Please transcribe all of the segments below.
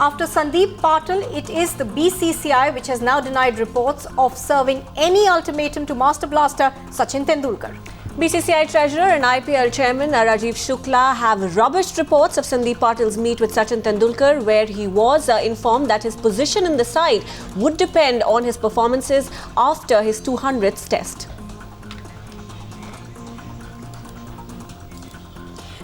After Sandeep Patil, it is the BCCI which has now denied reports of serving any ultimatum to Master Blaster Sachin Tendulkar. BCCI Treasurer and IPL Chairman Rajiv Shukla have rubbished reports of Sandeep Patil's meet with Sachin Tendulkar, where he was informed that his position in the side would depend on his performances after his 200th test.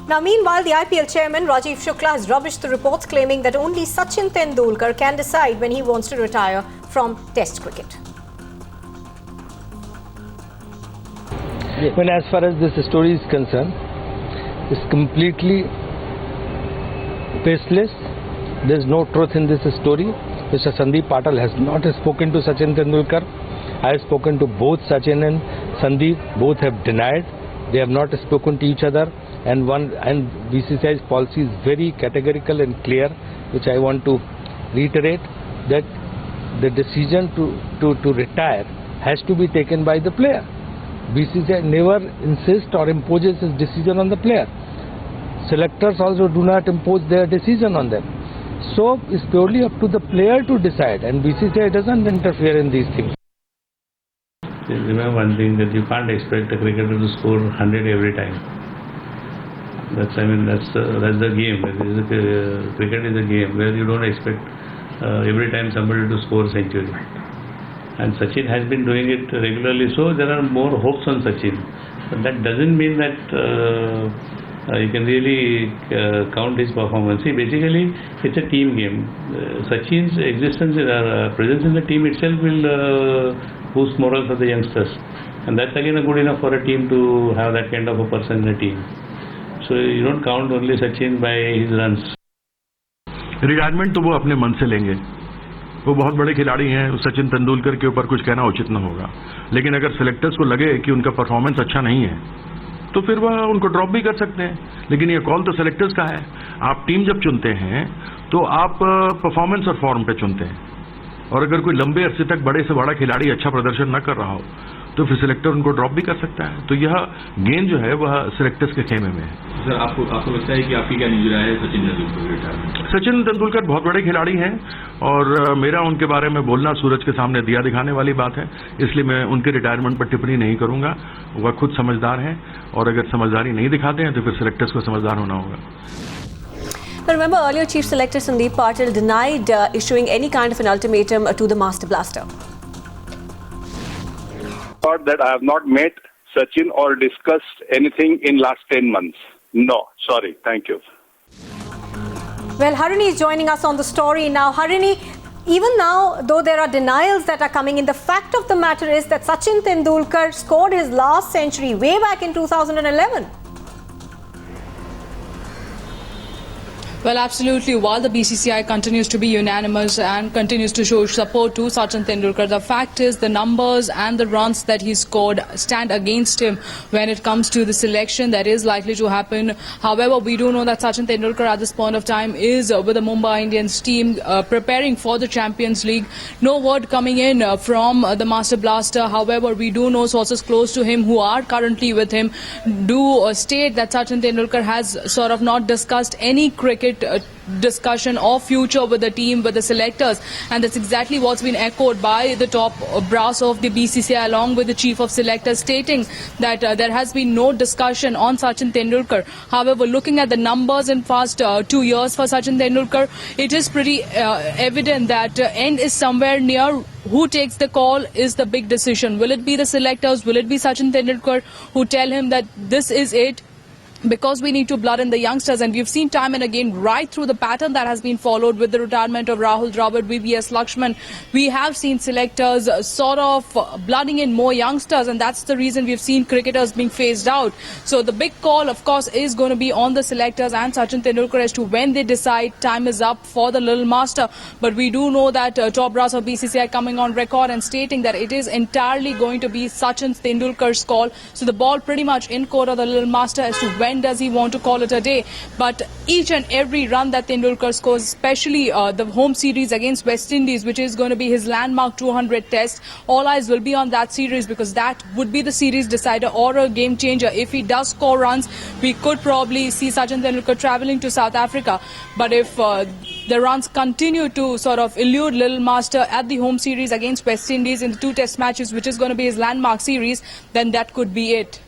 Now, meanwhile, the IPL chairman Rajiv Shukla has rubbished the reports claiming that only Sachin Tendulkar can decide when he wants to retire from Test cricket. Well, as far as this story is concerned, it's completely baseless. There's no truth in this story. Mr. Sandeep Patil has not spoken to Sachin Tendulkar. I have spoken to both Sachin and Sandeep. Both have denied. They have not spoken to each other. And BCCI's policy is very categorical and clear, which I want to reiterate, that the decision to retire has to be taken by the player. BCCI never insists or imposes its decision on the player. Selectors also do not impose their decision on them. So it's purely up to the player to decide, and BCCI doesn't interfere in these things. Remember one thing, that you can't expect a cricketer to score 100 every time. That's the game. Cricket is a game where you don't expect every time somebody to score a century. And Sachin has been doing it regularly, so there are more hopes on Sachin. But that doesn't mean that you can really count his performance. See, basically, it's a team game. Sachin's existence, presence in the team itself will boost morale for the youngsters. And that's again good enough for a team to have that kind of a person in a team. So you don't count only Sachin by his runs. Retirement तो वो अपने मन से लेंगे, वो बहुत बड़े खिलाड़ी हैं, सचिन तेंदुलकर के ऊपर कुछ कहना उचित न होगा। लेकिन अगर सिलेक्टर्स को लगे कि उनका परफॉर्मेंस अच्छा नहीं है तो फिर वह उनको ड्रॉप भी कर सकते हैं, लेकिन ये कॉल तो सिलेक्टर्स का है। आप टीम जब चुनते हैं तो आप परफॉर्मेंस और फॉर्म पे चुनते हैं, और अगर कोई लंबे अरसे तक बड़े से बड़ा खिलाड़ी अच्छा प्रदर्शन न कर रहा हो तो फिर सिलेक्टर उनको ड्रॉप भी कर सकता है। तो यह गेंद जो है वह सिलेक्टर्स के खेमे में है। सर, आपको लगता है कि आपकी क्या निजी राय है सचिन तेंदुलकर रिटायरमेंट? सचिन तेंदुलकर बहुत बड़े खिलाड़ी हैं और मेरा उनके बारे में बोलना सूरज के सामने दिया दिखाने वाली बात है, इसलिए मैं उनके रिटायरमेंट पर टिप्पणी नहीं करूंगा। वह खुद समझदार हैं और अगर समझदारी नहीं दिखाते हैं तो फिर सिलेक्टर्स को समझदार होना होगा। But remember, earlier Chief Selector Sandeep Patil denied issuing any kind of an ultimatum to the Master Blaster. That I have not met Sachin or discussed anything in last 10 months. No, sorry. Thank you. Well, Harini is joining us on the story now. Harini, even now, though there are denials that are coming in, the fact of the matter is that Sachin Tendulkar scored his last century way back in 2011. Well, absolutely. While the BCCI continues to be unanimous and continues to show support to Sachin Tendulkar, the fact is the numbers and the runs that he scored stand against him when it comes to the selection that is likely to happen. However, we do know that Sachin Tendulkar at this point of time is with the Mumbai Indians team preparing for the Champions League. No word coming in from the Master Blaster. However, we do know sources close to him who are currently with him do state that Sachin Tendulkar has sort of not discussed any cricket discussion of future with the team, with the selectors, and that's exactly what's been echoed by the top brass of the BCCI along with the chief of selectors, stating that there has been no discussion on Sachin Tendulkar. However, looking at the numbers in past 2 years for Sachin Tendulkar, it is pretty evident that end is somewhere near. Who takes the call is the big decision. Will it be the selectors? Will it be Sachin Tendulkar who tell him that this is it? Because we need to blood in the youngsters, and we've seen time and again right through the pattern that has been followed with the retirement of Rahul Dravid, VVS Lakshman. We have seen selectors sort of blooding in more youngsters, and that's the reason we've seen cricketers being phased out. So the big call, of course, is going to be on the selectors and Sachin Tendulkar as to when they decide time is up for the Little Master. But we do know that top brass of BCCI coming on record and stating that it is entirely going to be Sachin Tendulkar's call. So the ball pretty much in court of the Little Master as to when does he want to call it a day. But each and every run that Tendulkar scores, especially the home series against West Indies, which is going to be his landmark 200 test, all eyes will be on that series because that would be the series decider or a game changer. If he does score runs, we could probably see Sachin Tendulkar travelling to South Africa. But if the runs continue to sort of elude Little Master at the home series against West Indies in the 2 test matches, which is going to be his landmark series, then that could be it.